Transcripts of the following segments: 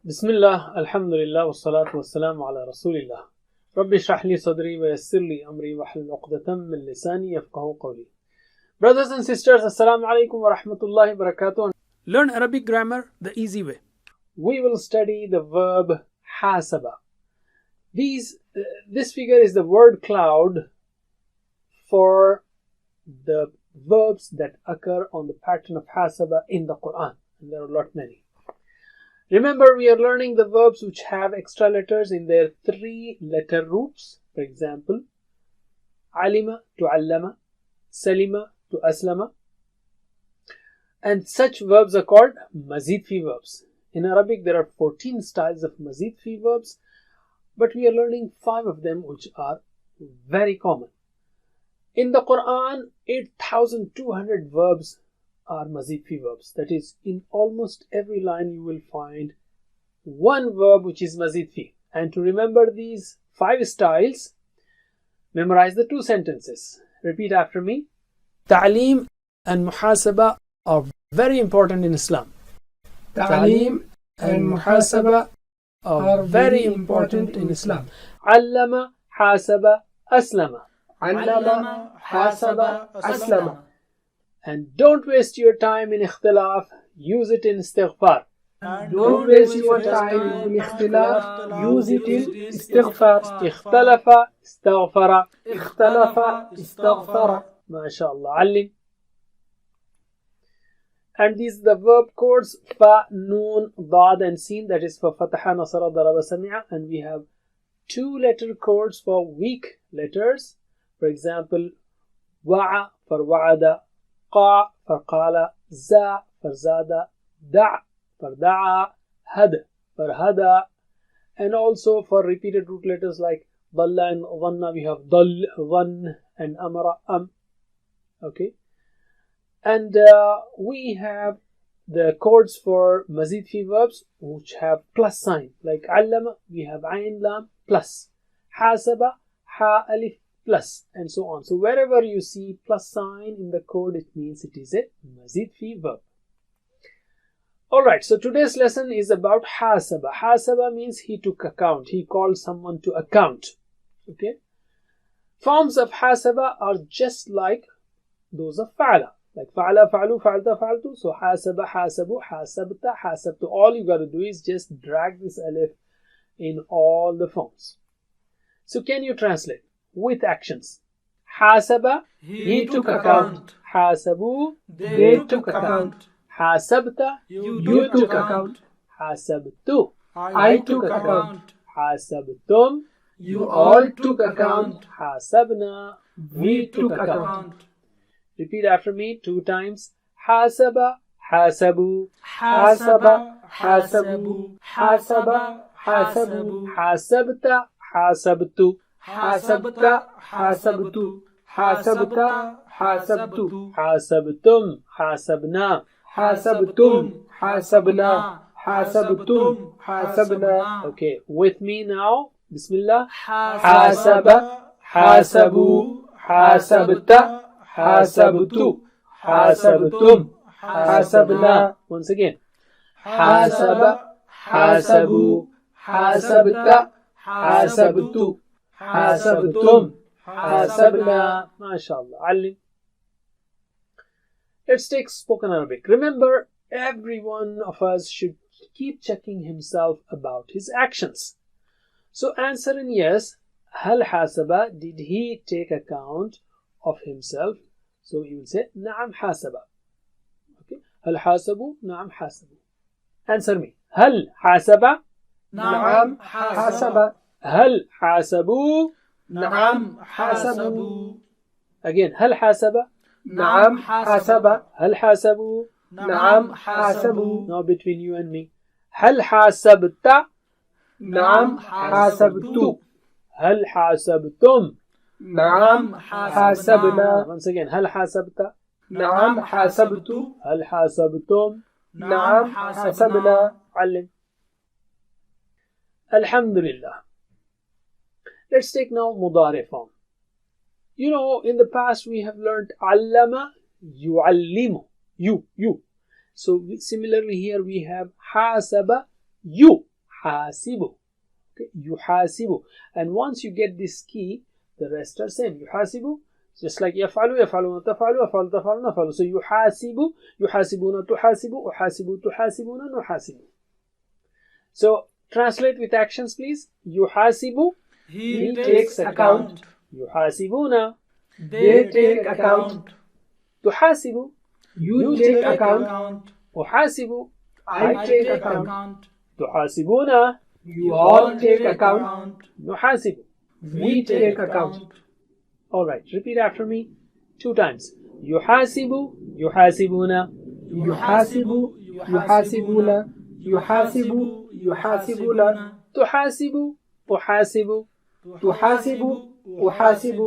Bismillah, alhamdulillah, wassalatu wassalamu ala rasulillah. Rabbi shrah li sadri wa yassir li amri wa hlul uqdatan min lisani yafqahu qawli. Brothers and sisters, assalamu alaikum wa rahmatullahi wa barakatuh. Learn Arabic grammar the easy way. We will study the verb hasaba. This figure is the word cloud for the verbs that occur on the pattern of hasaba in the Quran. And there are a lot many. Remember, we are learning the verbs which have extra letters in their 3-letter roots. For example, alima to allama, salima to aslama. And such verbs are called mazid fi verbs. In Arabic, there are 14 styles of mazid fi verbs, but we are learning 5 of them which are very common. In the Quran, 8,200 verbs are mazid fi verbs. That is, in almost every line you will find one verb which is mazid fi. And to remember these 5 styles, memorize the 2 sentences. Repeat after me. Ta'aleem and muhasaba are very important in Islam. Ta'aleem and muhasaba are very important in Islam. Allama, hasaba, aslama. Allama, hasaba, aslama. And don't waste your time in ikhtilaf, use it in istighfar. Don't waste your time in ikhtilaf, use it in istighfar. Ikhtalafa, istaghfara. Ikhtalafa, istaghfara. MashaAllah. Allim. And these are the verb codes fa, noon, dad and sin. That is for fataha, nasara, daraba, sami'a. And we have 2-letter codes for weak letters. For example, wa'a for wa'ada, قا for قال, زا for زاد, دع for دعا, had for hada, and also for repeated root letters like ضل and ظن we have ضل, ظن and amara, okay. And we have the codes for mazid fi verbs which have plus sign, like allama we have ayn lam plus, hasaba ha alif plus, and so on. So wherever you see plus sign in the code, it means it is a mazid fi verb. Alright, so today's lesson is about hasaba. Hasaba means he took account. He called someone to account. Okay. Forms of hasaba are just like those of fa'ala. Like fa'ala, fa'alu, fa'alta, fa'altu. So hasaba, hasabu, hasabta, hasabtu. All you got to do is just drag this alif in all the forms. So can you translate with actions? Hasaba, he took account. Hasabu, they took account. Hasabta, you took account. Hasabtu, I took account. Hasabtum, You all took account. Hasabna, we took account. Repeat after me 2 times. Hasaba, hasabu. Hasaba, hasabu. Hasaba, hasabu. Hasabta, hasabtu. Hasabta, hasabtu. Hasabta, hasabtu. Hasabtum, hasabna. Hasabtum, hasabna. Hasabtum, hasabna. Okay, with me now. Bismillah. Hasaba, hasabu. Hasabta, hasabtu. Hasabtum, hasabna. Once again. Hasaba, hasabu. Hasabta, hasabtu. Hasabtum, hasabna. MashaAllah. Ali. Let's take spoken Arabic. Remember, every one of us should keep checking himself about his actions. So answer in yes. Hal hasaba, did he take account of himself? So you will say Na'am hasaba. Okay. Hal hasabu, Na'am hasabu. Answer me. Hal hasaba, Na'am hasaba. Hal hasabu. Na'am hasabu. Again, hal hasaba, Na'am hasaba. hal hasabu. Na'am hasabu. Now between you and me. Hal hasabta, Na'am hasabtu. hal hasabtum. Na'am hasabna. Once again, hal hasabta, Na'am hasabtu. hal hasabtum. Na'am hasabna. علم. Alhamdulillah. Let's take now mudari form. You know, in the past we have learned allama, yu'allimu, you. So similarly here we have hasaba, you. حاسب. Okay, يحاسب. And once you get this key, the rest are same. يحاسب, just like يفعل, يفعلون, تفعل, يفعل, تفعل, نفعل. So يحاسب, يحاسبون, تحاسب, أحاسب, تحاسبون, نحاسب. So translate with actions, please. يحاسب, he takes account. يحاسبون, They take account. تحاسب, You take account. أحاسب, I take account. تحاسبون, You all take account. نحاسب. We take account. Alright, repeat after me 2 times. يحاسب, يحاسبون, يحاسب يحاسبون يحاسب يحاسبون تحاسب, أحاسب, تحاسب أحاسب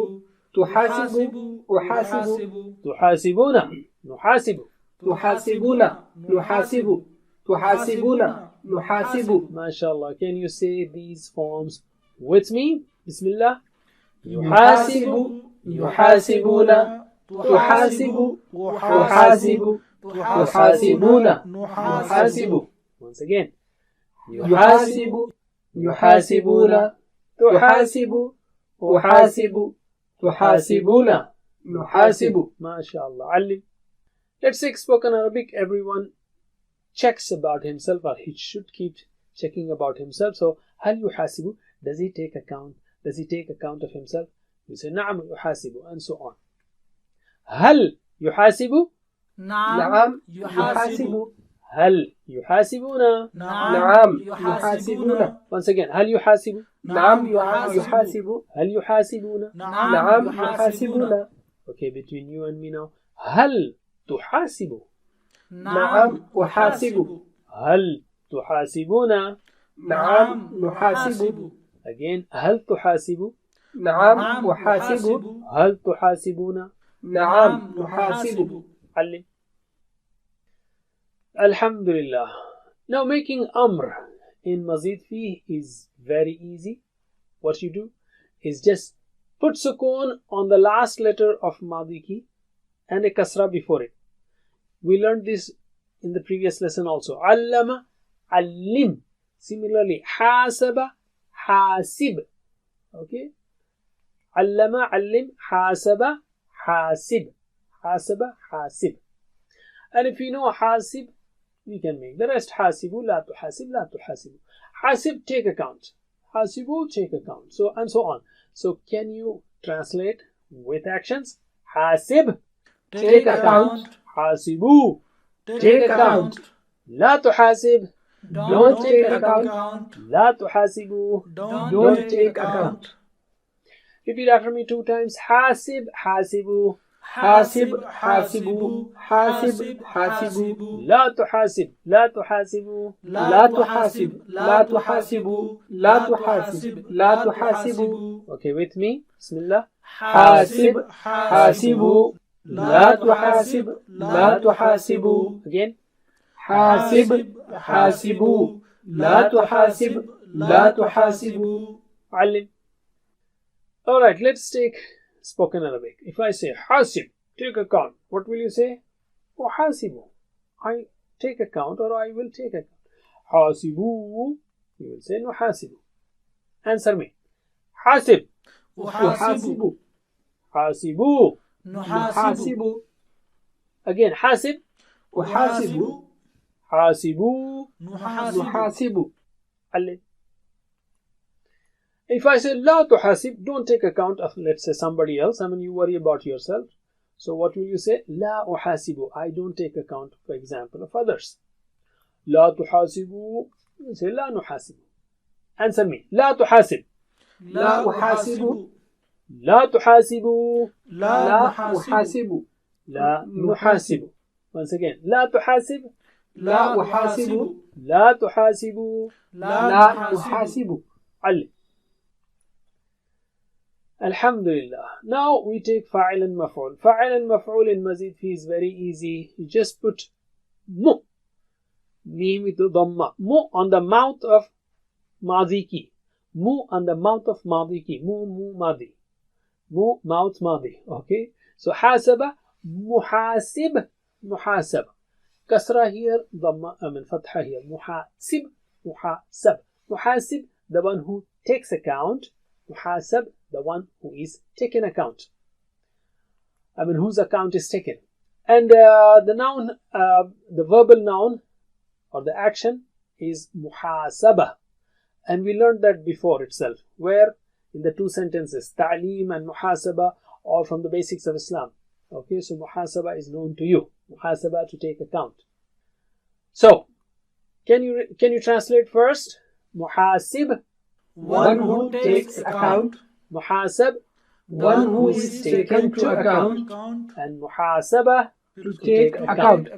تحاسب أحاسب تحاسبون, نحاسب. تحاسبون نحاسب تحاسبون نحاسب. MashaAllah. Can you say these forms with me? Bismillah. يحاسب, يحاسبون تحاسب أحاسب تحاسبون نحاسب. Once again. يحاسب يحاسبون تحاسب أحاسب تحاسبون نحاسب. MashaAllah. علم. Let's take spoken Arabic. Everyone checks about himself, or he should keep checking about himself. So, هل يحاسب? Does he take account? Does he take account of himself? You say نعم يحاسب, and so on. هل يحاسب? نعم يحاسب. هل يحاسبون؟ نعم يحاسبون. Once again, هل يحاسب؟ نعم يحاسب. هل يحاسبون؟ نعم يحاسبون. Okay, between you and me now. هل تحاسب؟ نعم أحاسب. هل تحاسبون؟ نعم نحاسب. Again, هل تحاسب؟ نعم أحاسب. هل تحاسبون؟ نعم نحاسب. علم. Alhamdulillah. Now making amr in Mazid Fi is very easy. What you do is just put sukoon on the last letter of Madi ki and a kasra before it. We learned this in the previous lesson also. Allama, allim. Similarly, hasaba, hasib. Okay? Allama, allim, hasaba, hasib. Hasaba, hasib. And if you know hasib, we can make the rest. Hasibu, la tuhasib, la tuhasibu. Hasib, take account. Hasibu, take account. So, and so on. So, can you translate with actions? Hasib, take account. Hasibu, take account. La tuhasib, don't take account. La tuhasibu, don't take account. Repeat after me 2 times. Hasib, hasibu. حاسب حاسبوا حاسب حاسبوا. لا تحاسب, لا تحاسبوا. لا تحاسب لا تحاسبوا. لا تحاسب لا تحاسبوا. Okay, with me. Bismillah. حاسب حاسبوا. لا تحاسب لا تحاسبوا. Again. حاسب حاسبوا. لا تحاسب لا تحاسبوا. علم. Alright, let's take spoken Arabic. If I say hasib, take account, what will you say? Hasibu, I take account, or I will take account. Hasibu, you will say nuhasibu. Answer me. Hasib. أحاسب. Hasibu. نحاسب. Again, hasib. أحاسب. Hasibu. نحاسب. علم. If I say la tuhasib, don't take account of, let's say, somebody else. I mean, you worry about yourself. So what will you say? La uhasibu, I don't take account, for example, of others. La tuhasibu, you say la nuhasibu. Answer me. La tuhasib. لا أحاسب. La tuhasibu. لا أحاسب. La nuhasibu. Once again. La tuhasib. لا أحاسب. La tuhasibu. لا أحاسب. علم. Alhamdulillah. Now we take fa'il and maf'ul. Fa'il and maf'ul in Mazid Fi is very easy. You just put mu, mim with the dhamma. Mu on the mouth of Madi ki. Mu on the mouth of Madi ki. Mu Madi. Mu mouth Madi. Okay. So hasaba, muhasib, muhasab. Kasra here, dhamma, fatha here. Muhasib, muhasab. Muhasib, the one who takes account. Muhasab, the one who is taken account. Whose account is taken. And the noun, the verbal noun or the action is muhasaba. And we learned that before itself, where in the two sentences, ta'lim and muhasaba, are from the basics of Islam. Okay, so muhasaba is known to you. Muhasaba, to take account. So, can you translate first? Muhasib, one who takes account. Muhasab, one who is taken to account. And muhasaba, to take account.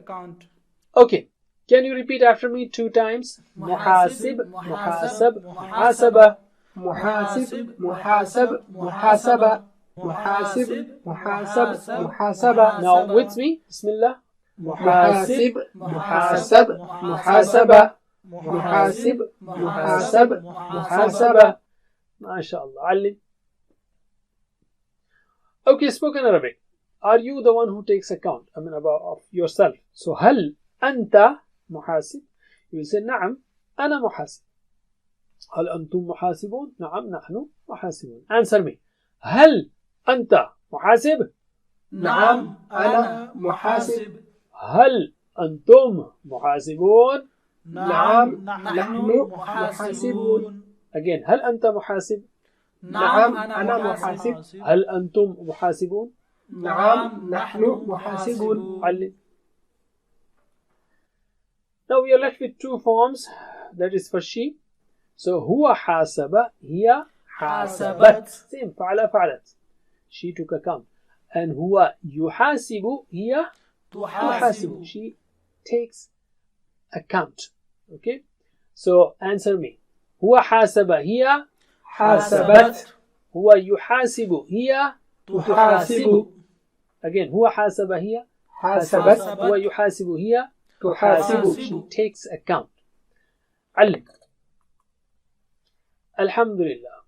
Okay, can you repeat after me 2 times? Muhasib, muhasab, muhasaba. Muhasib, muhasab, muhasaba. Muhasib, muhasab, muhasaba. Now with me, Bismillah. Muhasib, muhasab, muhasaba. Muhasib, muhasab, muhasaba. MashaAllah. Alim. Okay, spoken Arabic. Are you the one who takes account? Of yourself. So, هل أنت محاسب? You will say, نعم أنا محاسب. هل أنتم محاسبون؟ نعم نحن محاسبون. Answer me. هل أنت محاسب؟ نعم أنا محاسب. هل أنتم محاسبون؟ نعم نحن محاسبون. Again, هل أنت محاسب؟ نعم أنا محاسب. هل أنتم محاسبون؟ نعم نحن محاسبون. علم. Now we are left with 2 forms, that is for she. So هو حاسب, هي حاسبت. Same, فعل فعلت. She took account. And هو يحاسب, هي تحاسب. She takes account. Okay? So answer me. هو حاسب, هي حاسبت. هو يحاسب, هي تحاسب. Again, هو حاسب, هي حاسبت. هو يحاسب, هي تحاسب. She takes account. علم. Alhamdulillah.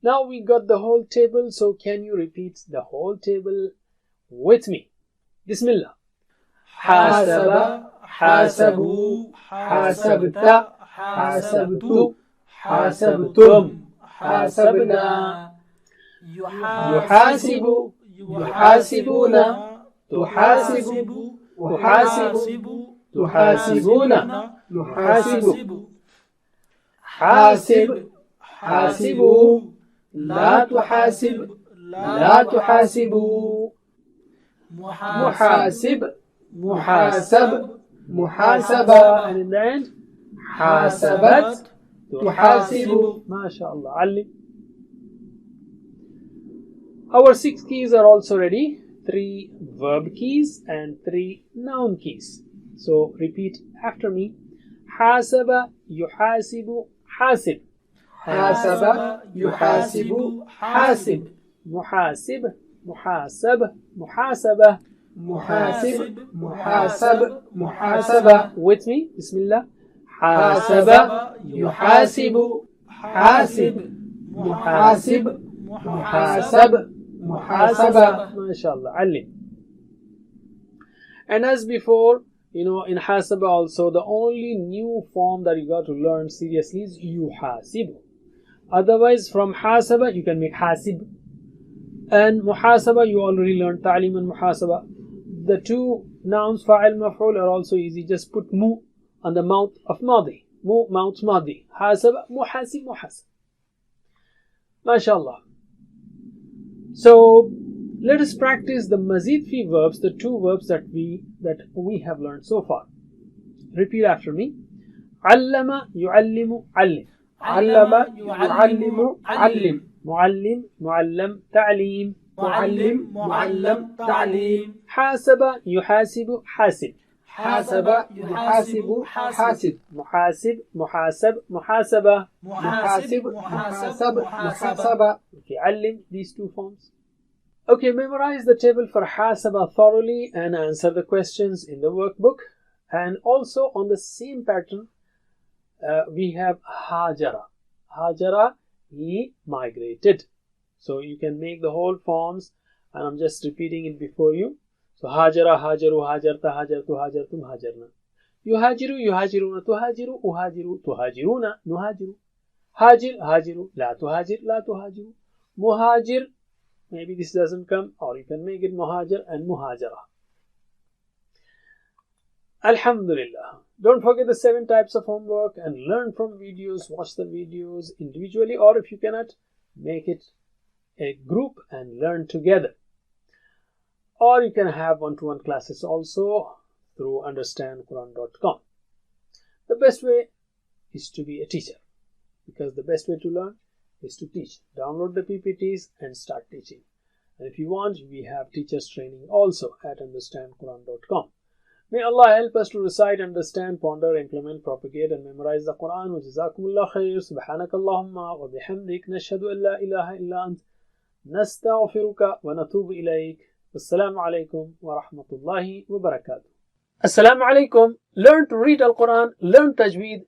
Now we got the whole table, so can you repeat the whole table with me? Bismillah. حاسب, حاسبوا, حاسبت, حاسبت, حاسبتم, حاسبنا. يحاسب, يحاسبون, تحاسب, أحاسب, تحاسبون, نحاسب. حاسب, حاسبوا, لا تحاسب, لا تحاسبوا. محاسب, محاسب, محاسبة. And in the end, حاسبت, تحاسب. MashaAllah. علم. Our 6 keys are also ready. 3 verb keys and 3 noun keys. So repeat after me. حاسب, يحاسب, حاسب. حاسب, يحاسب, حاسب. محاسب, محاسب, محاسبة. محاسب, محاسب, محاسبة. With me, Bismillah. حاسب, يحاسب, حاسب. محاسب, محاسب, محاسبة. MashaAllah. علم. And as before, in Hasaba also, the only new form that you got to learn seriously is yuhasibu. Otherwise, from Hasaba, you can make Hasib. And Muhasaba, you already learned Ta'lim and Muhasaba. The 2 nouns, Fa'il, Maf'ul, are also easy. Just put Mu on the mouth of Madi. Mu, mouth Madi. Hasaba, Muhasib, Muhasib. MashaAllah. So, let us practice the Mazid fi verbs, the 2 verbs that we have learned so far. Repeat after me. Allama, yu'allimu, allim. علم, يعلم, علم. معلم, معلم, تعليم. معلم, معلم, تعليم. حاسب, يحاسب, حاسب. حاسب, يحاسب, حاسب. محاسب, محاسب, محاسبة. محاسب, محاسب, محاسبة. Okay, علم, these 2 forms. Okay, memorize the table for Hasaba thoroughly and answer the questions in the workbook. And also on the same pattern, we have Hajara. Hajara, he migrated. So you can make the whole forms, and I'm just repeating it before you. So Hajara, Hajaru, Hajarta, Hajartu, Hajartum, Hajarna. Yuhajiru, Yuhajiruna, Tuhajiru, Uhajiru, Tuhajiruna, Nuhajiru. Hajir, hajiru. La tuhajir, la tuhajiru. Muhajir, maybe this doesn't come, or you can make it muhajir and muhajara. Alhamdulillah. Don't forget the 7 types of homework and learn from videos. Watch the videos individually, or if you cannot, make it a group and learn together. Or you can have one-to-one classes also through understandquran.com. The best way is to be a teacher, because the best way to learn is to teach. Download the PPTs and start teaching. And if you want, we have teachers training also at understandquran.com. May Allah help us to recite, understand, ponder, implement, propagate and memorize the Quran. Wa jazakumullah khair. Subhanakallahumma wa bihamdik. Nashhadu an la ilaha illa ant. Nastaghfiruka wa natubu ilayk. Wassalamu alaikum wa rahmatullahi wa barakatuh. Assalamu alaikum. Learn to read Al-Quran, learn Tajweed,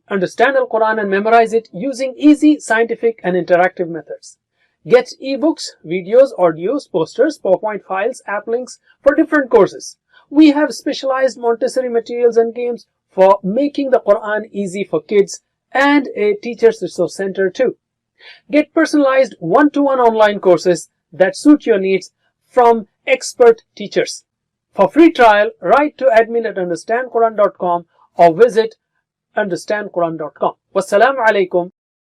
understand Al-Quran and memorize it using easy, scientific and interactive methods. Get ebooks, videos, audios, posters, PowerPoint files, app links for different courses. We have specialized Montessori materials and games for making the Quran easy for kids, and a teacher's resource center too. Get personalized one-to-one online courses that suit your needs from expert teachers. For free trial, write to admin@understandquran.com or visit understandquran.com. Wassalamu alaikum